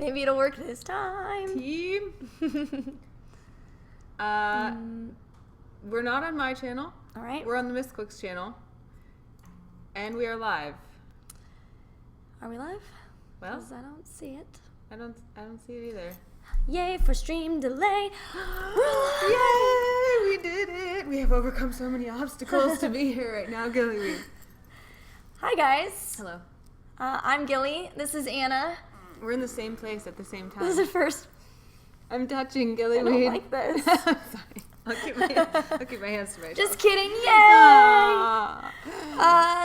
Maybe it'll work this time. Team. We're not on my channel. All right. We're on the Misscliks channel. And we are live. Are we live? Well, 'Cause I don't see it. I don't see it either. Yay for stream delay. Yay! We did it. We have overcome so many obstacles to be here right now, Gilly. Hi guys. Hello. I'm Gilly. This is Anna. We're in the same place at the same time. This is the first. I'm touching Gilly. I don't like this. Sorry. I'll keep my hands to myself. Just kidding. Yay! Ah.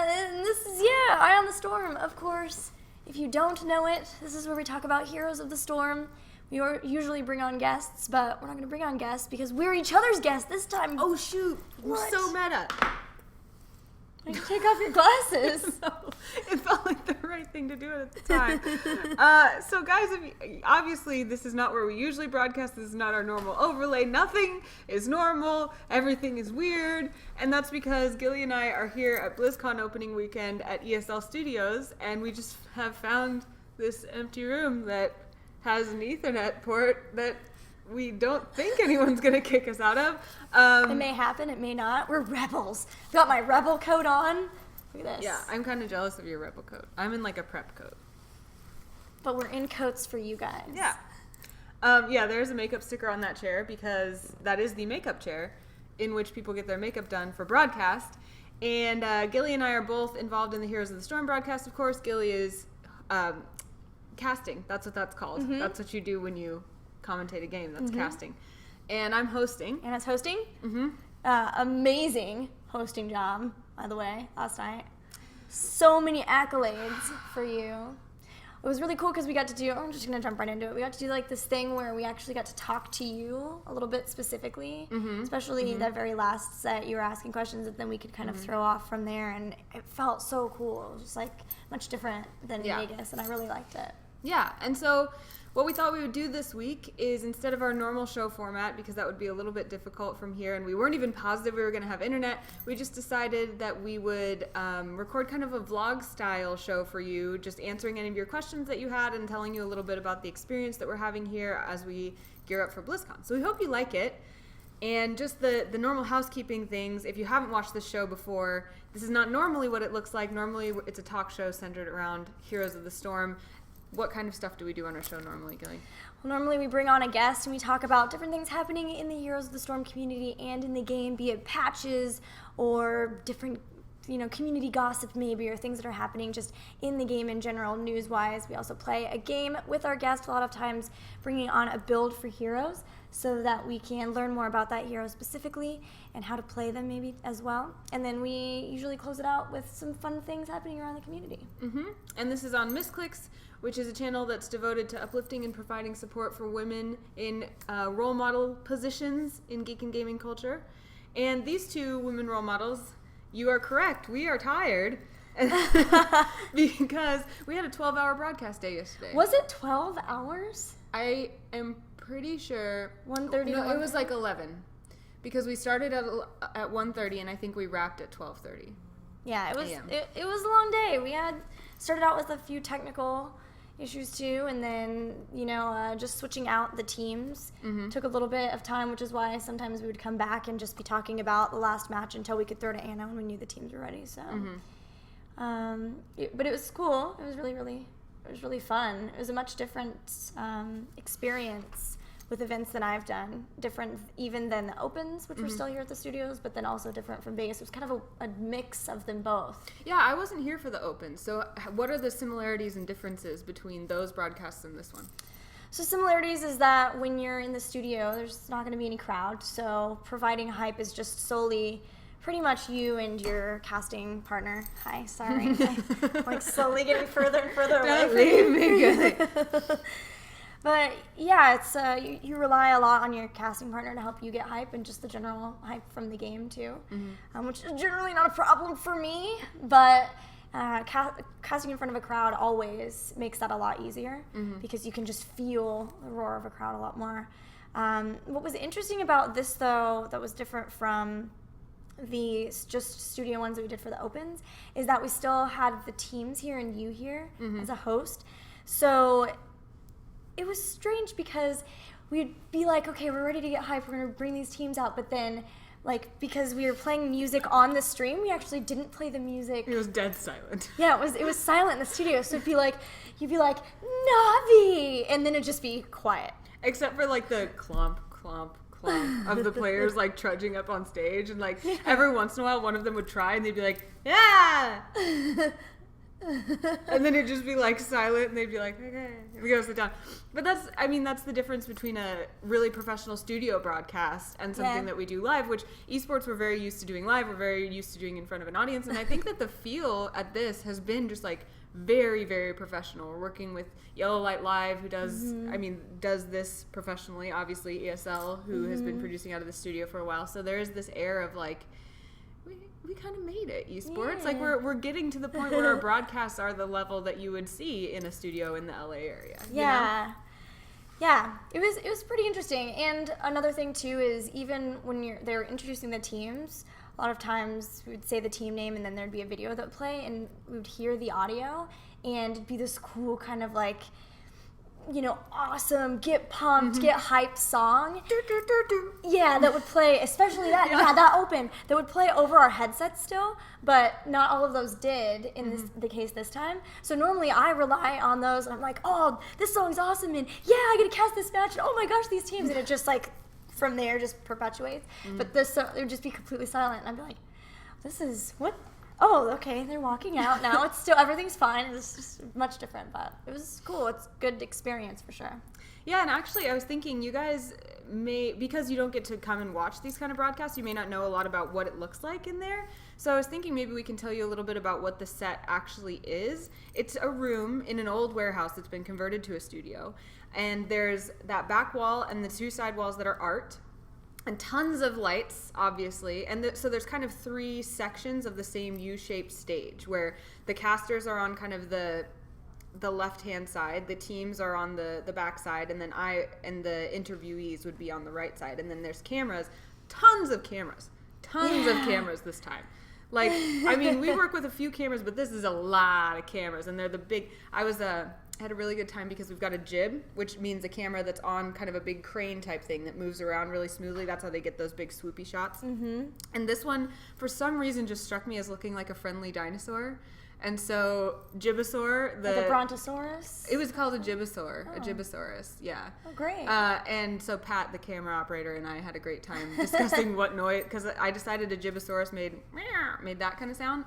And this is Eye on the Storm, of course. If you don't know it, this is where we talk about Heroes of the Storm. We usually bring on guests, but we're not going to bring on guests because we're each other's guests this time. Oh shoot! We're What? so meta. Why'd you take off your glasses? No, it felt like the right thing to do at the time. So guys, obviously this is not where we usually broadcast. This is not our normal overlay. Nothing is normal. Everything is weird. And that's because Gilly and I are here at BlizzCon opening weekend at ESL Studios, and we just have found this empty room that has an Ethernet port that we don't think anyone's going to kick us out of. It may happen, it may not. We're rebels. Got my rebel coat on. Look at this. Yeah, I'm kind of jealous of your rebel coat. I'm in like a prep coat. But we're in coats for you guys. Yeah. There's a makeup sticker on that chair because that is the makeup chair in which people get their makeup done for broadcast. And Gilly and I are both involved in the Heroes of the Storm broadcast, of course. Gilly is casting. That's what that's called. Mm-hmm. That's what you do when you commentate a game. That's casting. And I'm hosting. Anna's hosting. Mm-hmm. Amazing hosting job, by the way, last night. So many accolades for you. It was really cool because we got to do, I'm just going to jump right into it. We got to do like this thing where we actually got to talk to you a little bit specifically, especially that very last set you were asking questions that then we could kind of throw off from there. And it felt so cool. It was just like much different than Vegas, and I really liked it. Yeah, and so what we thought we would do this week is instead of our normal show format, because that would be a little bit difficult from here, and we weren't even positive we were going to have internet, we just decided that we would record kind of a vlog-style show for you, just answering any of your questions that you had and telling you a little bit about the experience that we're having here as we gear up for BlizzCon. So we hope you like it. And just the normal housekeeping things, if you haven't watched this show before, this is not normally what it looks like. Normally it's a talk show centered around Heroes of the Storm. What kind of stuff do we do on our show normally, Gilly? Well, normally we bring on a guest and we talk about different things happening in the Heroes of the Storm community and in the game, be it patches or different, community gossip maybe, or things that are happening just in the game in general, news-wise. We also play a game with our guest, a lot of times bringing on a build for heroes so that we can learn more about that hero specifically and how to play them maybe as well. And then we usually close it out with some fun things happening around the community. Mm-hmm. And this is on Misscliks, which is a channel that's devoted to uplifting and providing support for women in role model positions in geek and gaming culture. And these two women role models, you are correct, we are tired because we had a 12-hour broadcast day yesterday. Was it 12 hours? I am pretty sure 1:30. No, it was like 11 because we started at 1:30 and I think we wrapped at 12:30. Yeah, it was AM. it was a long day. We had started out with a few technical issues too, and then just switching out the teams took a little bit of time, which is why sometimes we would come back and just be talking about the last match until we could throw to Anna when we knew the teams were ready. So, but it was cool. It was really fun. It was a much different experience with events than I've done. Different even than the Opens, which were still here at the studios, but then also different from Vegas. It was kind of a mix of them both. Yeah, I wasn't here for the Open. So what are the similarities and differences between those broadcasts and this one? So similarities is that when you're in the studio, there's not going to be any crowd. So providing hype is just solely pretty much you and your casting partner. Hi, sorry. I'm like slowly getting further and further away from Leave me, Gilly. But yeah, it's you rely a lot on your casting partner to help you get hype and just the general hype from the game too, which is generally not a problem for me. But casting in front of a crowd always makes that a lot easier because you can just feel the roar of a crowd a lot more. What was interesting about this though, that was different from the just studio ones that we did for the Opens, is that we still had the teams here and you here as a host. So it was strange because we'd be like, okay, we're ready to get hype, we're gonna bring these teams out, but then like because we were playing music on the stream, we actually didn't play the music. It was dead silent. Yeah, it was silent in the studio. So you'd be like Navi, and then it'd just be quiet. Except for like the clomp, clomp, clomp of the players like trudging up on stage, and like every once in a while one of them would try and they'd be like, yeah. And then it'd just be like silent and they'd be like, okay, we go sit down. But that's the difference between a really professional studio broadcast and something that we do live, which esports we're very used to doing live, we're very used to doing in front of an audience. And I think that the feel at this has been just like very, very professional. We're working with Yellow Light Live, who does this professionally, obviously ESL, who has been producing out of the studio for a while. So there is this air of like, we kind of made it, esports. Yeah. Like we're getting to the point where our broadcasts are the level that you would see in a studio in the LA area. Yeah. You know? Yeah, it was pretty interesting. And another thing too is even when they're introducing the teams, a lot of times we would say the team name and then there'd be a video that would play and we would hear the audio and it'd be this cool kind of like, you know, awesome, get pumped, get hyped song. Yeah, that would play, especially that, that open, that would play over our headsets still, but not all of those did in the case this time. So normally I rely on those and I'm like, oh, this song's awesome and yeah, I get to cast this match and oh my gosh, these teams, and it just like, from there just perpetuates. But this, it would just be completely silent and I'd be like, this is, what? Oh, okay, they're walking out now. It's still, everything's fine. It's just much different, but it was cool. It's a good experience for sure. Yeah, and actually I was thinking you guys may, because you don't get to come and watch these kind of broadcasts, you may not know a lot about what it looks like in there. So I was thinking maybe we can tell you a little bit about what the set actually is. It's a room in an old warehouse that's been converted to a studio. And there's that back wall and the two side walls that are art. And tons of lights, obviously. And so there's kind of three sections of the same U-shaped stage where the casters are on kind of the left-hand side, the teams are on the back side, and then I and the interviewees would be on the right side. And then there's cameras, tons of cameras this time. Like, I mean, we work with a few cameras, but this is a lot of cameras, and they're the big, I had a really good time because we've got a jib, which means a camera that's on kind of a big crane type thing that moves around really smoothly. That's how they get those big swoopy shots. And this one, for some reason, just struck me as looking like a friendly dinosaur. And so Gibosaur, like a Brontosaurus? It was called a Gibosaur, a Gibosaurus, yeah. Oh, great. And so Pat, the camera operator, and I had a great time discussing what noise, because I decided a Gibosaurus made that kind of sound.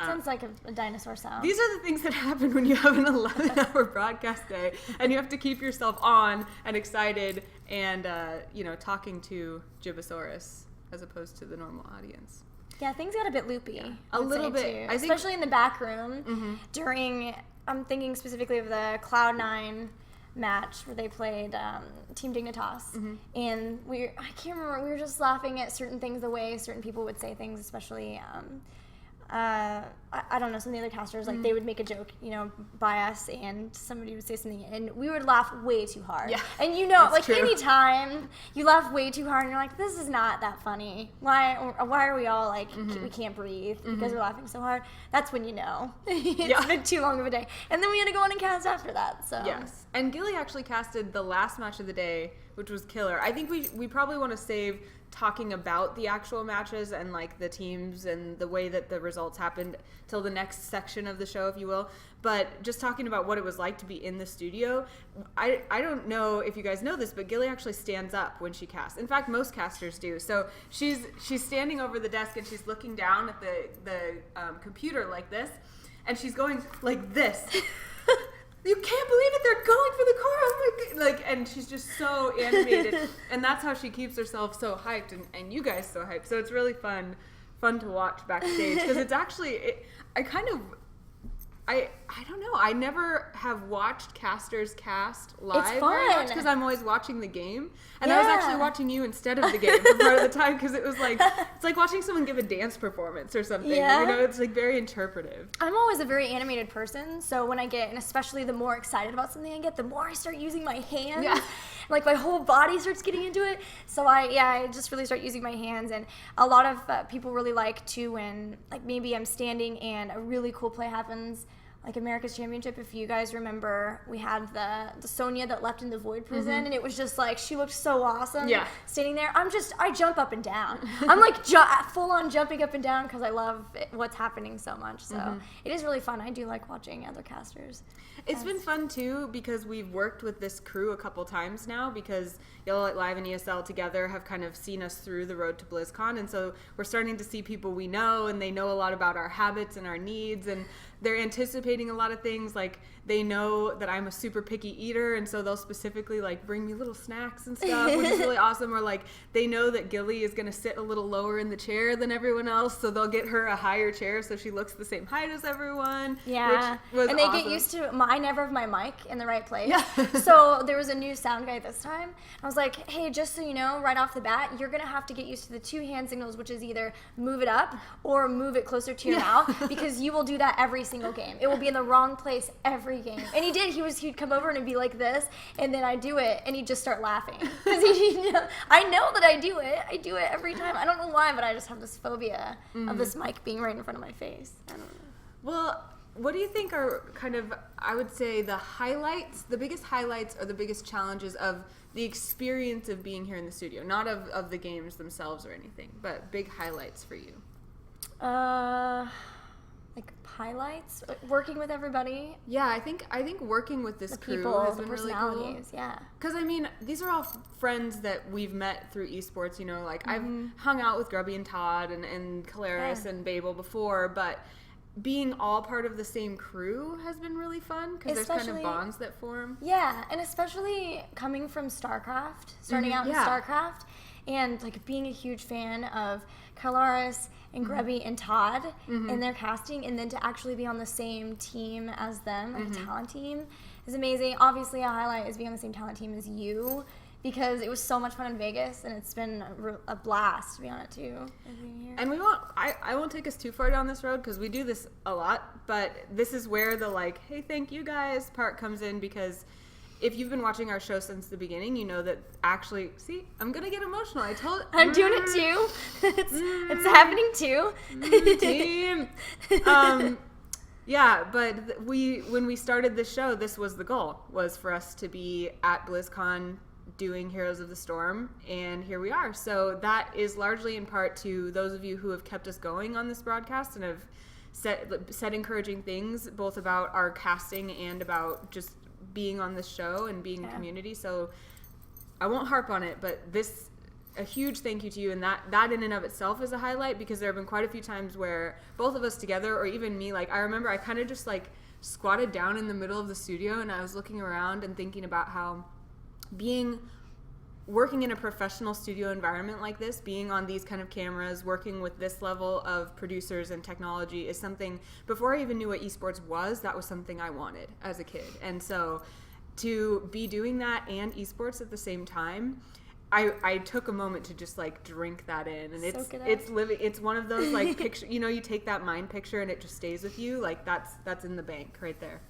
Sounds like a dinosaur sound. These are the things that happen when you have an 11-hour broadcast day, and you have to keep yourself on and excited and, talking to Gibosaurus as opposed to the normal audience. Yeah, things got a bit loopy. Yeah. A little bit. Too. Especially in the back room during, I'm thinking specifically of the Cloud9 match where they played Team Dignitas. And I can't remember, we were just laughing at certain things, the way certain people would say things, especially, I don't know, some of the other casters, like they would make a joke, by us, and somebody would say something, and we would laugh way too hard. Yeah, and like true. Anytime you laugh way too hard, and you're like, this is not that funny. Why are we all like, we can't breathe because we're laughing so hard? That's when you know it's been too long of a day. And then we had to go on and cast after that. So yes, and Gilly actually casted the last match of the day, which was killer. I think we probably want to save talking about the actual matches and like the teams and the way that the results happened till the next section of the show, if you will. But just talking about what it was like to be in the studio, I don't know if you guys know this, but Gilly actually stands up when she casts. In fact, most casters do. So she's standing over the desk and she's looking down at the computer like this, and she's going like this. You can't believe it, they're going for the core, oh my God. And she's just so animated, and that's how she keeps herself so hyped, and you guys so hyped. So it's really fun to watch backstage, because it's actually, I don't know, I never have watched casters cast live very much, because I'm always watching the game, and I was actually watching you instead of the game for part of the time, because it was like, it's like watching someone give a dance performance or something, it's like very interpretive. I'm always a very animated person, so when I get, and especially the more excited about something I get, the more I start using my hands, like my whole body starts getting into it, so I just really start using my hands, and a lot of people really like to when, like maybe I'm standing and a really cool play happens, like America's Championship, if you guys remember, we had the Sonia that left in the Void prison, and it was just like, she looked so awesome standing there. I jump up and down. I'm like full on jumping up and down because I love what's happening so much. So it is really fun. I do like watching other casters. It's been fun too because we've worked with this crew a couple times now, because Yellow Light Live and ESL together have kind of seen us through the road to BlizzCon, and so we're starting to see people we know, and they know a lot about our habits and our needs, and they're anticipating a lot of things. Like, they know that I'm a super picky eater, and so they'll specifically like bring me little snacks and stuff, which is really awesome. Or like, they know that Gilly is going to sit a little lower in the chair than everyone else, so they'll get her a higher chair so she looks the same height as everyone. Yeah, which was and they awesome. get used to. I never have my mic in the right place. So there was a new sound guy this time. I was like, hey, just so you know, right off the bat, you're gonna have to get used to the 2 hand signals, which is either move it up or move it closer to your mouth, because you will do that every single game. It will be in the wrong place every game. And he did. He'd come over and it'd be like this, and then I'd do it, and he'd just start laughing. Because I know that I do it. I do it every time. I don't know why, but I just have this phobia of this mic being right in front of my face. I don't know. Well, what do you think are kind of, I would say, the highlights, the biggest highlights or the biggest challenges of the experience of being here in the studio? Not of the games themselves or anything, but big highlights for you. Like highlights, working with everybody. Yeah, I think working with this crew people, has the been really personalities, cool. yeah. Because I mean, these are all friends that we've met through esports. You know, like I've hung out with Grubby and Todd and Caleris and Babel before, but being all part of the same crew has been really fun because there's kind of bonds that form. Yeah, and especially coming from StarCraft, starting out in StarCraft, and like being a huge fan of Caleris and Grubby and Todd and their casting, and then to actually be on the same team as them, like a talent team, is amazing. Obviously, a highlight is being on the same talent team as you, because it was so much fun in Vegas, and it's been a blast to be on it too. And we won't. I won't take us too far down this road because we do this a lot. But this is where the like, hey, thank you guys part comes in, because if you've been watching our show since the beginning, you know that actually. See, I'm gonna get emotional. I'm doing it too. It's happening too. Team. Yeah, but when we started the show, this was the goal, was for us to be at BlizzCon doing Heroes of the Storm, and here we are. So that is largely in part to those of you who have kept us going on this broadcast and have said encouraging things both about our casting and about just being on this show and being a community. So I won't harp on it, but a huge thank you to you, and that in and of itself is a highlight, because there have been quite a few times where both of us together, or even me, like I remember I kind of just like squatted down in the middle of the studio and I was looking around and thinking about how working in a professional studio environment like this, being on these kind of cameras, working with this level of producers and technology is something, before I even knew what esports was, that was something I wanted as a kid. And so to be doing that and esports at the same time, I took a moment to just like drink that in, and it's one of those like picture, you know, you take that mind picture and it just stays with you, like that's in the bank right there.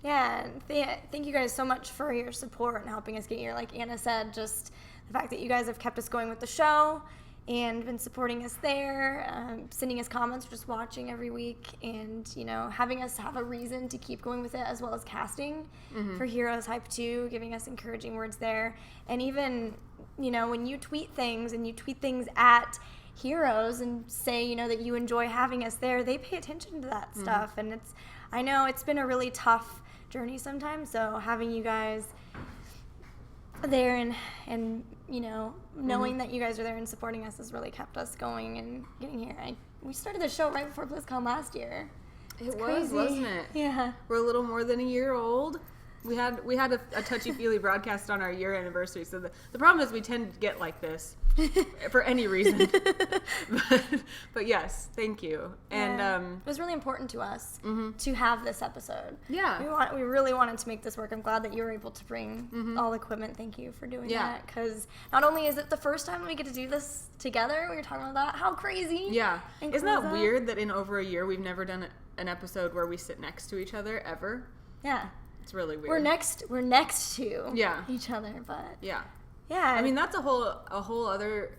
Yeah, thank you guys so much for your support and helping us get here. Like Anna said, just the fact that you guys have kept us going with the show and been supporting us there, sending us comments, just watching every week, and, you know, having us have a reason to keep going with it, as well as casting for Heroes Hype 2, giving us encouraging words there. And even, you know, when you tweet things and you tweet things at Heroes and say, you know, that you enjoy having us there, they pay attention to that stuff. And I know it's been a really tough journey sometimes, so having you guys there and you know, knowing that you guys are there and supporting us has really kept us going and getting here. We started the show right before BlizzCon last year. It's crazy, wasn't it? Yeah. We're a little more than a year old. We had a touchy-feely broadcast on our year anniversary, so the problem is we tend to get like this for any reason. but yes, thank you. And it was really important to us to have this episode. Yeah. We really wanted to make this work. I'm glad that you were able to bring all the equipment. Thank you for doing that, because not only is it the first time we get to do this together, we were talking about that, how crazy. Yeah. Isn't that weird that in over a year we've never done an episode where we sit next to each other ever? Yeah. It's really weird. We're next to each other, but yeah. I mean, that's a whole other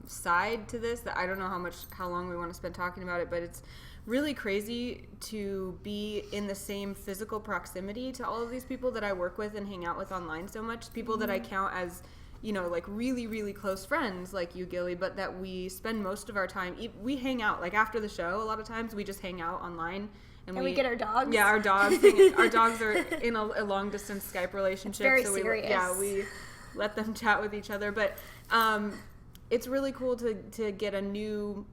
side to this that I don't know how long we want to spend talking about it, but really crazy to be in the same physical proximity to all of these people that I work with and hang out with online so much. People that I count as, you know, like really, really close friends like you, Gilly, but that we spend most of our time, we hang out, like after the show, a lot of times we just hang out online. And we get our dogs. Yeah, our dogs. Our dogs are in a long distance Skype relationship. It's very serious. We let them chat with each other. But it's really cool to get a new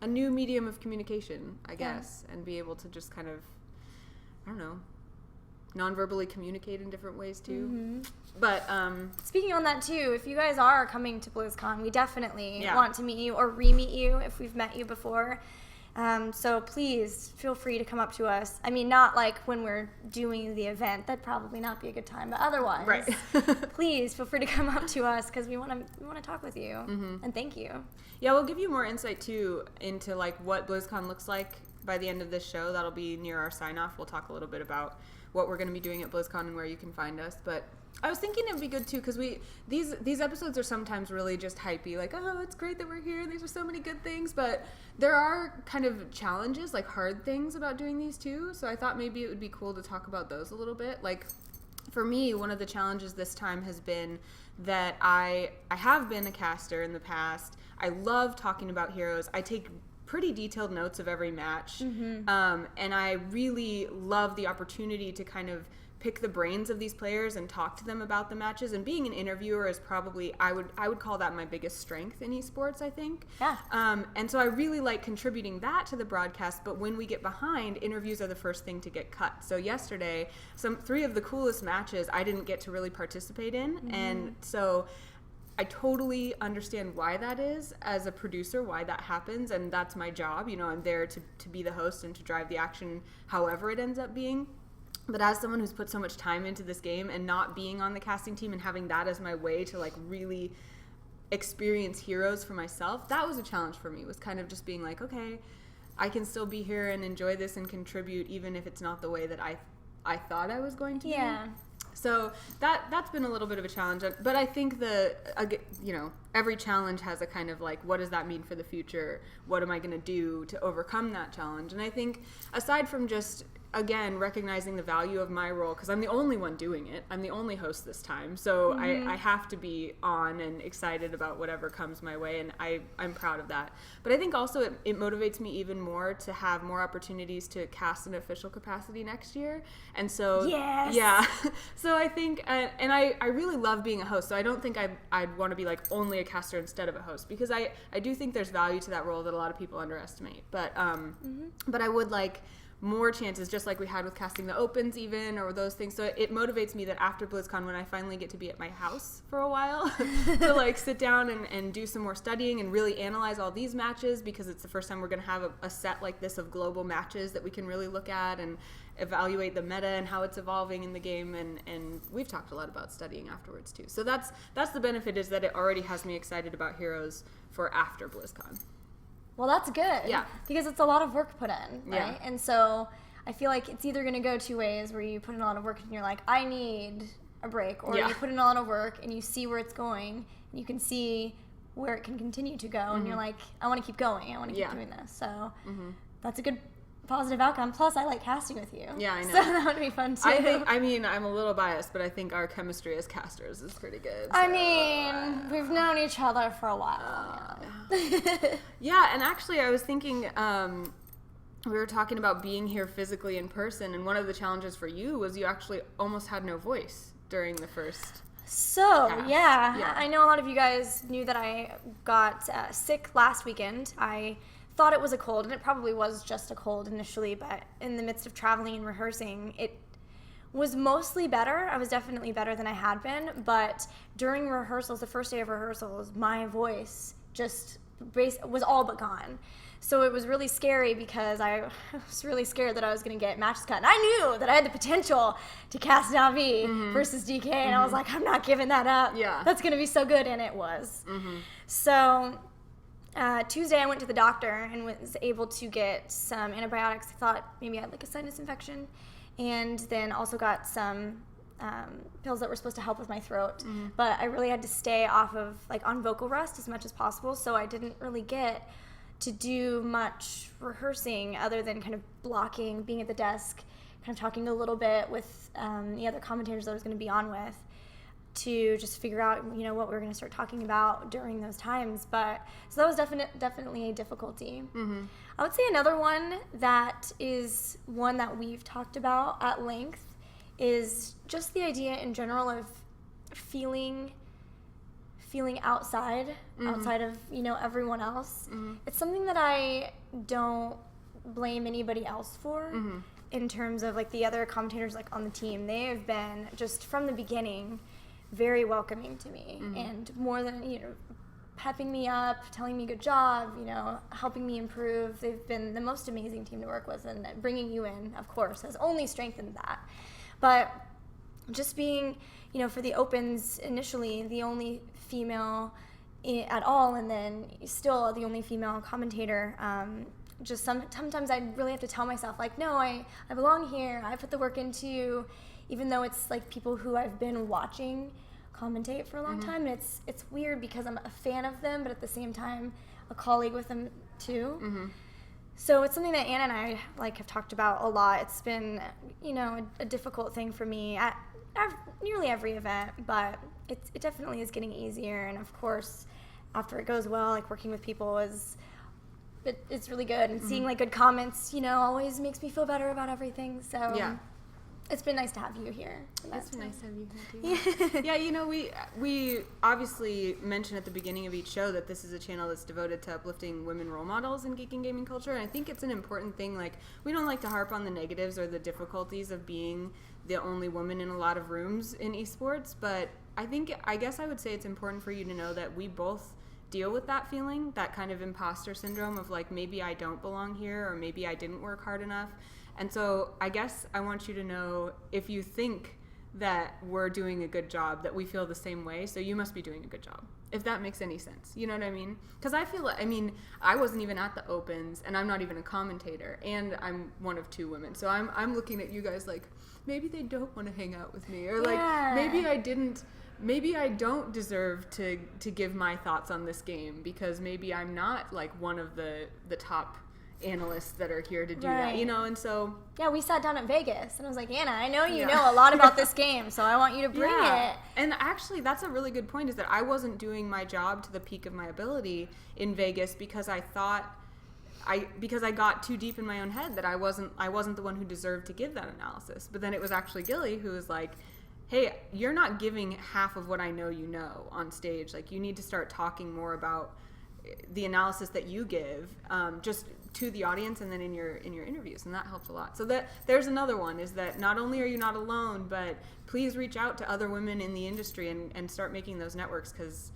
medium of communication, I guess, and be able to just kind of, I don't know, non-verbally communicate in different ways too. Mm-hmm. But speaking on that too, if you guys are coming to BlizzCon, we definitely want to meet you or re-meet you if we've met you before. So please feel free to come up to us. I mean, not like when we're doing the event, that'd probably not be a good time, but otherwise, right. Please feel free to come up to us because we want to talk with you. And thank you. Yeah, we'll give you more insight too into like what BlizzCon looks like by the end of this show. That'll be near our sign off. We'll talk a little bit about what we're going to be doing at BlizzCon and where you can find us. But I was thinking it would be good too because these episodes are sometimes really just hypey, like, oh, it's great that we're here. These are so many good things, but there are kind of challenges, like hard things about doing these too. So I thought maybe it would be cool to talk about those a little bit. Like for me, one of the challenges this time has been that I have been a caster in the past. I love talking about heroes. I take pretty detailed notes of every match, and I really love the opportunity to kind of pick the brains of these players and talk to them about the matches. And being an interviewer is probably, I would call that my biggest strength in esports, I think. Yeah. And so I really like contributing that to the broadcast, but when we get behind, interviews are the first thing to get cut. So yesterday, 3 of the coolest matches I didn't get to really participate in, and so I totally understand why that is as a producer, why that happens, and that's my job. You know, I'm there to be the host and to drive the action however it ends up being. But as someone who's put so much time into this game and not being on the casting team and having that as my way to like really experience heroes for myself, that was a challenge for me, was kind of just being like, okay, I can still be here and enjoy this and contribute even if it's not the way that I thought I was going to be. So that's been a little bit of a challenge, but I think every challenge has a kind of like, what does that mean for the future? What am I going to do to overcome that challenge? And I think aside from just, again, recognizing the value of my role, because I'm the only one doing it. I'm the only host this time. So I have to be on and excited about whatever comes my way, and I'm proud of that. But I think also it motivates me even more to have more opportunities to cast in official capacity next year. And so, so I think, and I really love being a host, so I don't think I'd want to be like only a caster instead of a host, because I do think there's value to that role that a lot of people underestimate. But I would like more chances, just like we had with casting the opens even, or those things. So it motivates me that after BlizzCon, when I finally get to be at my house for a while, to like sit down and do some more studying and really analyze all these matches, because it's the first time we're going to have a set like this of global matches that we can really look at and evaluate the meta and how it's evolving in the game. And we've talked a lot about studying afterwards too. So that's the benefit, is that it already has me excited about heroes for after BlizzCon. Well, that's good. Yeah. Because it's a lot of work put in, right? Yeah. And so I feel like it's either going to go two ways, where you put in a lot of work and you're like, I need a break, or you put in a lot of work and you see where it's going and you can see where it can continue to go, and you're like, I want to keep going. I want to keep doing this. So that's a good positive outcome. Plus, I like casting with you. Yeah, I know. So that would be fun too. I mean, I'm a little biased, but I think our chemistry as casters is pretty good. I mean, we've known each other for a while. Yeah, and actually I was thinking, we were talking about being here physically in person, and one of the challenges for you was you actually almost had no voice during the first cast. Yeah, I know a lot of you guys knew that I got sick last weekend. I thought it was a cold, and it probably was just a cold initially, but in the midst of traveling and rehearsing, it was mostly better. I was definitely better than I had been, but during rehearsals, the first day of rehearsals, my voice just was all but gone. So it was really scary, because I was really scared that I was going to get matches cut. And I knew that I had the potential to cast Navi versus DK, and I was like, I'm not giving that up. Yeah. That's going to be so good, and it was. So Tuesday I went to the doctor and was able to get some antibiotics. I thought maybe I had like a sinus infection, and then also got some pills that were supposed to help with my throat. But I really had to stay off of, like, on vocal rest as much as possible, so I didn't really get to do much rehearsing other than kind of blocking, being at the desk, kind of talking a little bit with the other commentators that I was going to be on with, to just figure out, what we were going to start talking about during those times. But so that was definitely a difficulty. Mm-hmm. I would say another one that is one that we've talked about at length is just the idea in general of feeling outside of everyone else. Mm-hmm. It's something that I don't blame anybody else for. Mm-hmm. In terms of like the other commentators like on the team. They have been just from the beginning very welcoming to me. Mm-hmm. And more than pepping me up, telling me good job, helping me improve. They've been the most amazing team to work with, and bringing you in, of course, has only strengthened that. But just being, for the Opens initially, the only female at all, and then still the only female commentator, just sometimes I really have to tell myself, like, no, I belong here. I put the work into, even though it's like people who I've been watching commentate for a long time. And it's weird because I'm a fan of them, but at the same time, a colleague with them too. Mm-hmm. So it's something that Anna and I have talked about a lot. It's been, a difficult thing for me at nearly every event, but it definitely is getting easier. And of course, after it goes well, working with people it's really good, and seeing good comments, always makes me feel better about everything. So yeah, it's been nice to have you here. It's been nice to have you here too. Yeah, we obviously mentioned at the beginning of each show that this is a channel that's devoted to uplifting women role models in geek and gaming culture, and I think it's an important thing. We don't like to harp on the negatives or the difficulties of being the only woman in a lot of rooms in esports, but I guess I would say it's important for you to know that we both deal with that feeling, that kind of imposter syndrome of maybe I don't belong here, or maybe I didn't work hard enough. And so I guess I want you to know, if you think that we're doing a good job, that we feel the same way, so you must be doing a good job, if that makes any sense. You know what I mean? Because I wasn't even at the Opens, and I'm not even a commentator, and I'm one of two women, so I'm looking at you guys like, maybe they don't want to hang out with me, or maybe I don't deserve to give my thoughts on this game, because maybe I'm not one of the top analysts that are here to do that, and so... Yeah, we sat down at Vegas, and I was like, Anna, I know you know a lot about this game, so I want you to bring it. And actually, that's a really good point, is that I wasn't doing my job to the peak of my ability in Vegas because I thought... because I got too deep in my own head that I wasn't the one who deserved to give that analysis. But then it was actually Gilly who was like, hey, you're not giving half of what I know on stage. You need to start talking more about the analysis that you give, just to the audience and then in your interviews, and that helps a lot. So there's another one, is that not only are you not alone, but please reach out to other women in the industry and start making those networks, because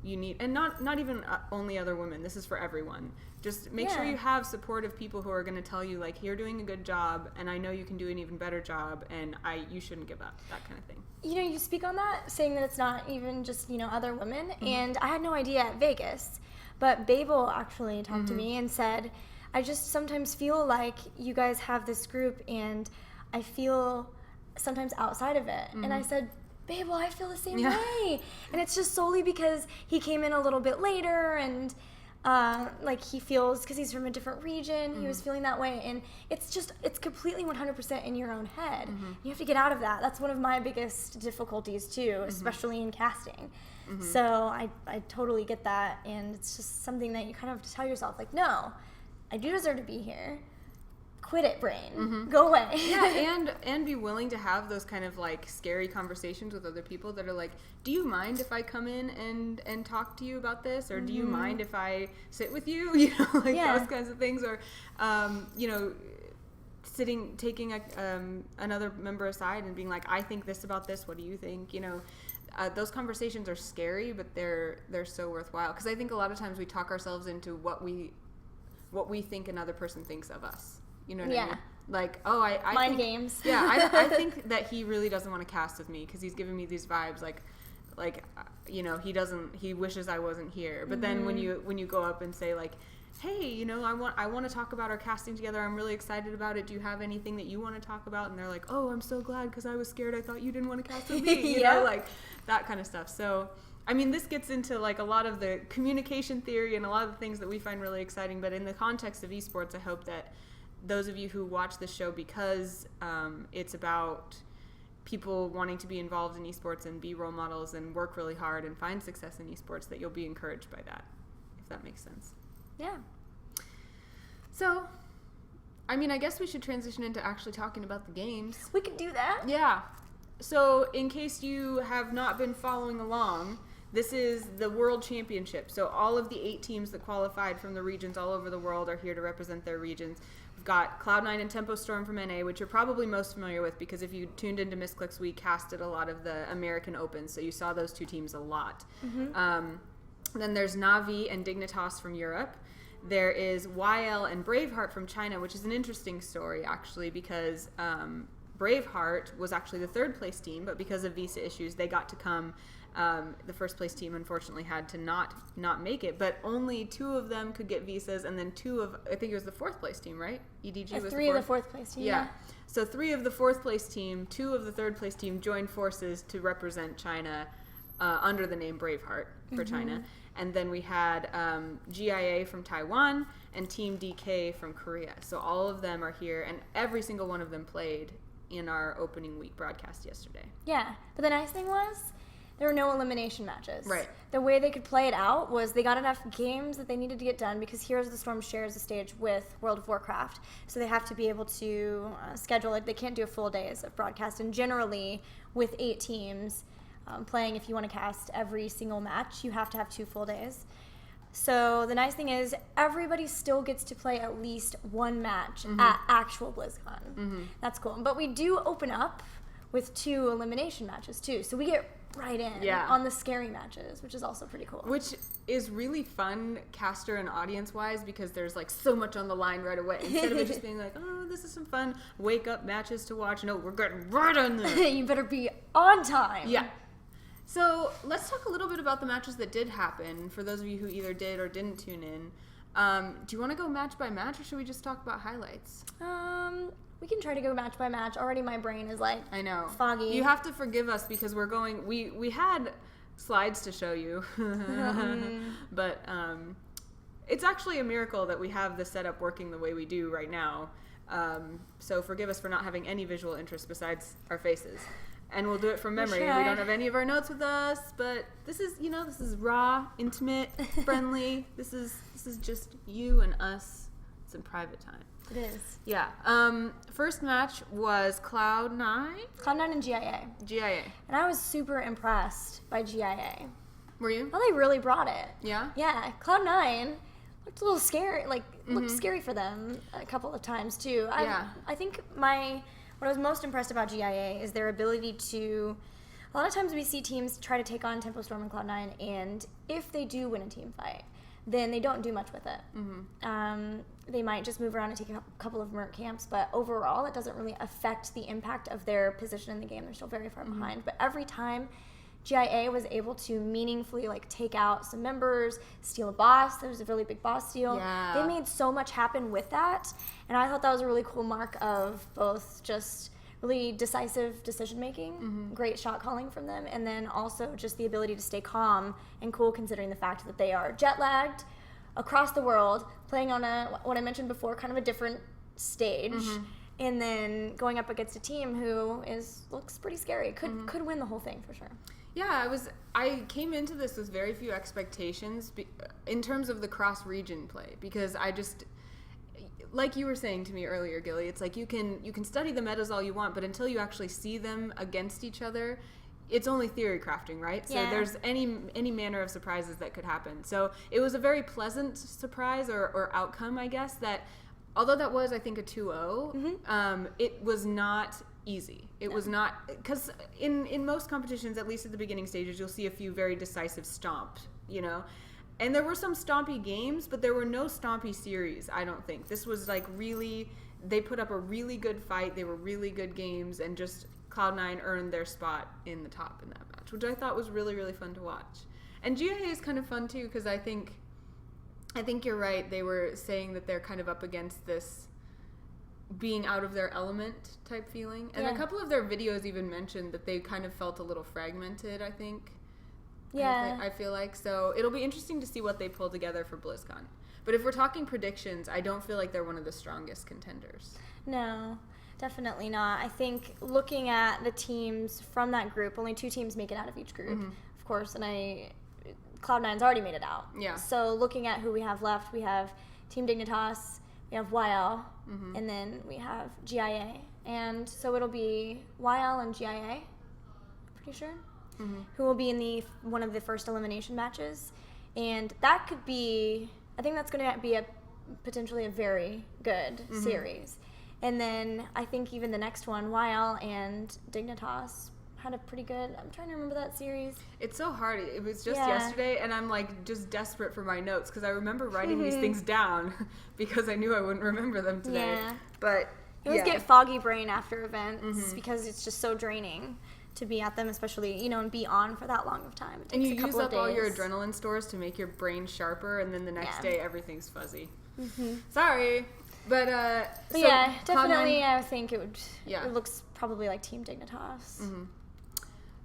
you need, and not even only other women, this is for everyone. Just make sure you have supportive people who are going to tell you, you're doing a good job, and I know you can do an even better job, and you shouldn't give up, that kind of thing. You speak on that, saying that it's not even just, other women, and I had no idea at Vegas, but Babel actually talked to me and said, I just sometimes feel like you guys have this group, and I feel sometimes outside of it. And I said, Babel, I feel the same way. And it's just solely because he came in a little bit later, and he feels, because he's from a different region, he was feeling that way, and it's completely 100% in your own head. You have to get out of that. That's one of my biggest difficulties too, especially in casting. So I totally get that, and it's just something that you kind of have to tell yourself, no, I do deserve to be here. Quit it, brain. Go away. Yeah, and be willing to have those kind of scary conversations with other people that are do you mind if I come in and talk to you about this, or do you mind if I sit with you? Those kinds of things, or taking another member aside and being I think this about this. What do you think? Those conversations are scary, but they're so worthwhile, because I think a lot of times we talk ourselves into what we think another person thinks of us. You know what I mean? I Mind think, games. Yeah, I think that he really doesn't want to cast with me because he's giving me these vibes he wishes I wasn't here. But then when you go up and say hey, I want to talk about our casting together. I'm really excited about it. Do you have anything that you want to talk about? And they're like, oh, I'm so glad, because I was scared. I thought you didn't want to cast with me. You know, that kind of stuff. So I mean, this gets into like a lot of the communication theory and a lot of the things that we find really exciting, but in the context of esports, I hope that those of you who watch this show, because it's about people wanting to be involved in esports and be role models and work really hard and find success in esports, that you'll be encouraged by that, if that makes sense. Yeah. So, I mean, I guess we should transition into actually talking about the games. We could do that. Yeah. So, in case you have not been following along, this is the World Championship. So, all of the 8 teams that qualified from the regions all over the world are here to represent their regions. We've got Cloud9 and Tempo Storm from NA, which you're probably most familiar with because if you tuned into Misscliks, we casted a lot of the American Opens, so you saw those 2 teams a lot. Then there's Na'Vi and Dignitas from Europe. There is YL and Braveheart from China, which is an interesting story, actually, because Braveheart was actually the 3rd place team, but because of visa issues, they got to come. The 1st place team, unfortunately, had to not make it, but only 2 of them could get visas, and then 2 of, I think it was the 4th place team, right? EDG was 3 of the 4th place team. Yeah. So 3 of the 4th place team, 2 of the 3rd place team joined forces to represent China under the name Braveheart for China. And then we had GIA from Taiwan and Team DK from Korea. So all of them are here, and every single one of them played in our opening week broadcast yesterday. Yeah, but the nice thing was there were no elimination matches. Right. The way they could play it out was they got enough games that they needed to get done because Heroes of the Storm shares the stage with World of Warcraft. So they have to be able to schedule it. They can't do a full days of broadcast. And generally, with 8 teams playing, if you want to cast every single match, you have to have 2 full days. So the nice thing is everybody still gets to play at least 1 match at actual BlizzCon. That's cool. But we do open up with 2 elimination matches too. So we get right in on the scary matches, which is also pretty cool. Which is really fun caster and audience wise because there's like so much on the line right away. Instead of it just being like, oh, this is some fun wake up matches to watch. No, we're getting right on there. You better be on time. Yeah. So let's talk a little bit about the matches that did happen for those of you who either did or didn't tune in. Do you want to go match by match or should we just talk about highlights? We can try to go match by match. Already my brain is like foggy. You have to forgive us because we're going, we had slides to show you, but it's actually a miracle that we have the setup working the way we do right now. So forgive us for not having any visual interest besides our faces. And we'll do it from memory. We don't have any of our notes with us, but this is, this is raw, intimate, friendly. This is just you and us. It's in private time. It is. Yeah. First match was Cloud9. Cloud9 and GIA. GIA. And I was super impressed by GIA. Were you? Well, they really brought it. Yeah? Yeah. Cloud9 looked a little scary. Looked scary for them a couple of times, too. I think what I was most impressed about GIA is their ability to... A lot of times we see teams try to take on Tempo Storm and Cloud9, and if they do win a team fight, then they don't do much with it. They might just move around and take a couple of Merc camps, but overall it doesn't really affect the impact of their position in the game. They're still very far behind. But every time GIA was able to meaningfully take out some members, steal a boss, there was a really big boss steal. Yeah. They made so much happen with that, and I thought that was a really cool mark of both just really decisive decision making, great shot calling from them, and then also just the ability to stay calm and cool considering the fact that they are jet lagged across the world, playing on what I mentioned before, kind of a different stage, and then going up against a team who looks pretty scary. Could win the whole thing for sure. Yeah, I came into this with very few expectations in terms of the cross-region play because I just, like you were saying to me earlier, Gilly, it's like you can study the metas all you want, but until you actually see them against each other, it's only theory crafting, right? Yeah. So there's any manner of surprises that could happen. So it was a very pleasant surprise or outcome, I guess, that although that was, I think, a 2-0, it was not easy. It was not, because in most competitions, at least at the beginning stages, you'll see a few very decisive stomps, And there were some stompy games, but there were no stompy series, I don't think. This was really, they put up a really good fight, they were really good games, and just Cloud9 earned their spot in the top in that match, which I thought was really, really fun to watch. And GIA is kind of fun too, because I think you're right. They were saying that they're kind of up against this being out of their element type feeling. And a couple of their videos even mentioned that they kind of felt a little fragmented, I think. Yeah. I feel like. So it'll be interesting to see what they pull together for BlizzCon. But if we're talking predictions, I don't feel like they're one of the strongest contenders. No, definitely not. I think looking at the teams from that group, only 2 teams make it out of each group, of course, and Cloud9's already made it out. Yeah. So looking at who we have left, we have Team Dignitas, we have YL, and then we have GIA. And so it'll be YL and GIA, pretty sure, who will be in one of the first elimination matches. And that could be, I think that's going to be potentially a very good series. And then I think even the next one, YL and Dignitas, had a pretty good, I'm trying to remember that series. It's so hard. It was just yesterday, and I'm like just desperate for my notes because I remember writing these things down because I knew I wouldn't remember them today. Yeah. But you always get foggy brain after events because it's just so draining to be at them, especially, and be on for that long of time. It and you takes a use couple up of all days. your adrenaline stores to make your brain sharper, and then the next Yeah. day everything's fuzzy. Sorry. But so yeah, definitely. Cloud9 I think it would. Yeah. It looks probably like Team Dignitas.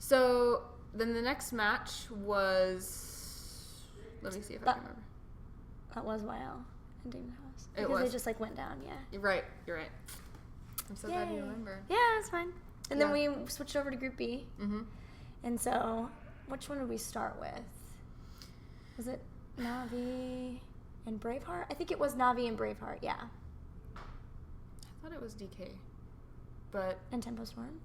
So then the next match was. Let me see if I can remember. That was YL and Dignitas. It Because was. they just went down. Yeah. You're right. You're right. I'm so glad you Yay. remember. Yeah, it's fine. And then we switched over to Group B. And so, which one did we start with? Was it Na'Vi and Braveheart? I think it was Na'Vi and Braveheart. Yeah. I thought it was DK, but And Tempo Storm.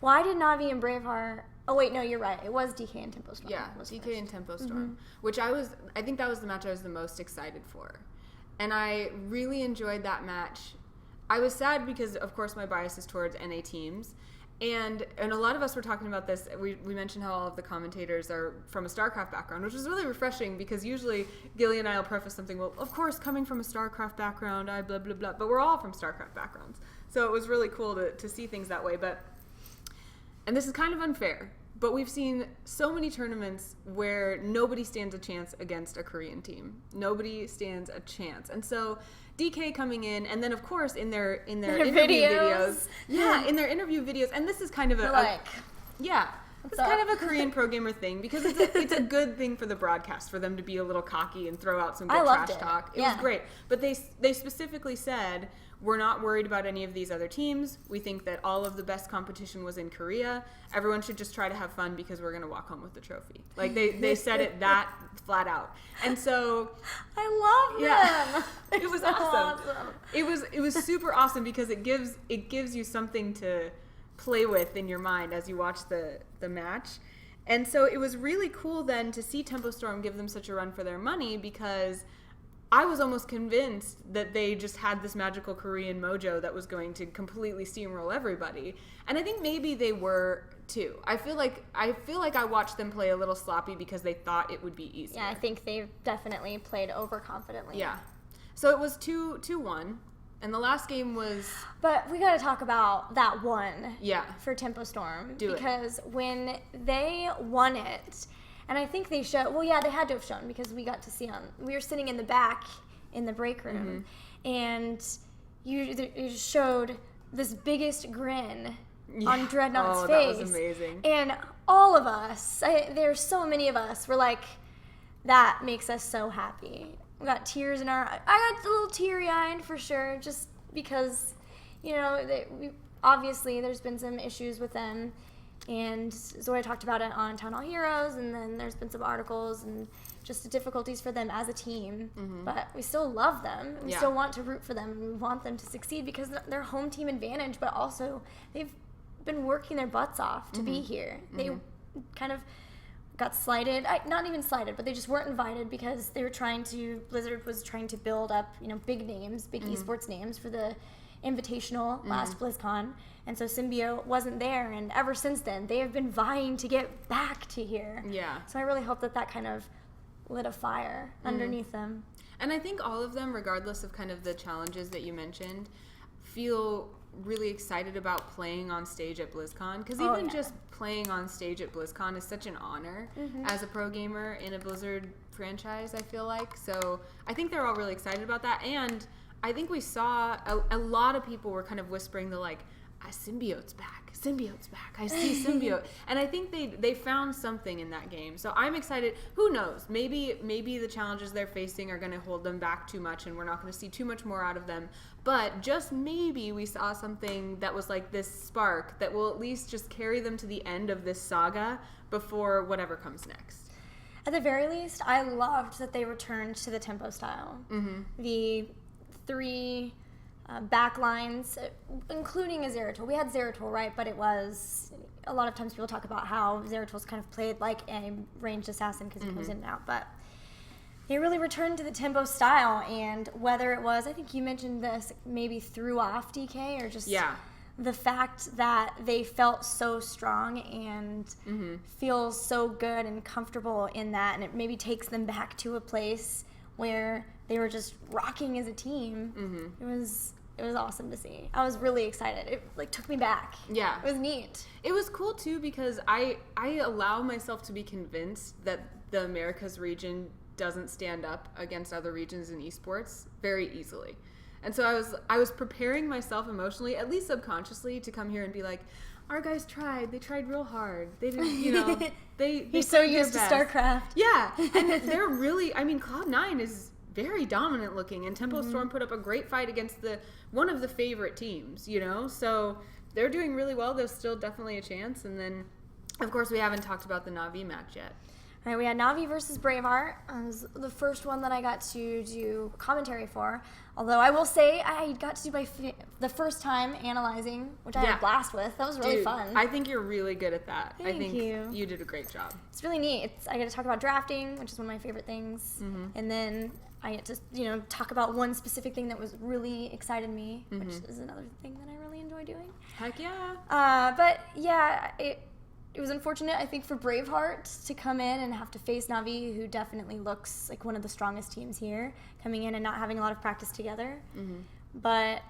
Why did Na'Vi and Braveheart? Oh wait, no, you're right. It was DK and Tempo Storm. yeah, was DK first. and Tempo Storm, which I think that was the match I was the most excited for, and I really enjoyed that match. I was sad because, of course, my bias is towards NA teams, and a lot of us were talking about this. We mentioned how all of the commentators are from a StarCraft background, which was really refreshing because usually Gilly and I will preface something, well, of course, coming from a StarCraft background, I blah, blah, blah, but we're all from StarCraft backgrounds. So it was really cool to see things that way, and this is kind of unfair, but we've seen so many tournaments where nobody stands a chance against a Korean team. Nobody stands a chance. And so DK coming in, and then of course in their interview videos. Yeah, in their interview videos. And this is kind of it's kind of a Korean pro gamer thing because it's a good thing for the broadcast for them to be a little cocky and throw out some good trash talk. It was great. But they specifically said, we're not worried about any of these other teams. We think that all of the best competition was in Korea. Everyone should just try to have fun because we're going to walk home with the trophy. Like they said it that flat out. And so I love them. It was awesome. It was super awesome because it gives you something to play with in your mind as you watch the match. And so it was really cool then to see Tempo Storm give them such a run for their money because I was almost convinced that they just had this magical Korean mojo that was going to completely steamroll everybody. And I think maybe they were too. I feel like I watched them play a little sloppy because they thought it would be easier. Yeah, I think they definitely played overconfidently. Yeah. So it was 2-1. And the last game was... But we got to talk about that one for Tempo Storm. Because when they won it, and I think they showed... Well, yeah, they had to have shown because we got to see we were sitting in the back in the break room. And you showed this biggest grin on Dreadnought's face. That was amazing. And all of us, there's so many of us, were like, that makes us so happy. We got tears in our... I got a little teary-eyed for sure, just because, obviously there's been some issues with them, and Zoya talked about it on Town Hall Heroes, and then there's been some articles and just the difficulties for them as a team. But we still love them. We still want to root for them, and we want them to succeed because they're home team advantage, but also they've been working their butts off to be here. They kind of got slighted, not even slighted, but they just weren't invited because they were Blizzard was trying to build up, big names, big esports names for the Invitational last BlizzCon, and so Symbio wasn't there, and ever since then, they have been vying to get back to here. Yeah. So I really hope that kind of lit a fire underneath them. And I think all of them, regardless of kind of the challenges that you mentioned, feel really excited about playing on stage at BlizzCon because just playing on stage at BlizzCon is such an honor as a pro gamer in a Blizzard franchise, I feel like. So I think they're all really excited about that, and I think we saw a lot of people were kind of whispering symbiote's back. Symbiote's back. I see symbiote. And I think they found something in that game. So I'm excited. Who knows? Maybe the challenges they're facing are going to hold them back too much and we're not going to see too much more out of them. But just maybe we saw something that was like this spark that will at least just carry them to the end of this saga before whatever comes next. At the very least, I loved that they returned to the tempo style. Mm-hmm. The 3 back lines, including a Zeratul. We had Zeratul, right? But it was, a lot of times people talk about how Zeratul's kind of played like a ranged assassin because he goes in and out. But they really returned to the tempo style, and whether it was, I think you mentioned this, maybe threw off DK or just the fact that they felt so strong and feel so good and comfortable in that, and it maybe takes them back to a place where they were just rocking as a team. It was awesome to see. I was really excited. It like took me back. Yeah. It was neat. It was cool too because I allow myself to be convinced that the Americas region doesn't stand up against other regions in esports very easily. And so I was preparing myself emotionally, at least subconsciously, to come here and be like, our guys tried. They tried real hard. They didn't, You're so used to StarCraft. Yeah. And they're really, I mean, Cloud9 is very dominant looking, and Tempo Storm put up a great fight against one of the favorite teams, so they're doing really well. There's still definitely a chance. And then, of course, we haven't talked about the Na'Vi match yet. All right, we had Na'Vi versus Braveheart. It was the first one that I got to do commentary for. Although I will say I got to do the first time analyzing, which I had a blast with. That was really fun. I think you're really good at that. Thank I think you. You did a great job. It's really neat. I get to talk about drafting, which is one of my favorite things. And then I get to talk about one specific thing that was really excited me, which is another thing that I really enjoy doing. Heck yeah. But yeah, it was unfortunate, I think, for Braveheart to come in and have to face Na'Vi, who definitely looks like one of the strongest teams here, coming in and not having a lot of practice together. But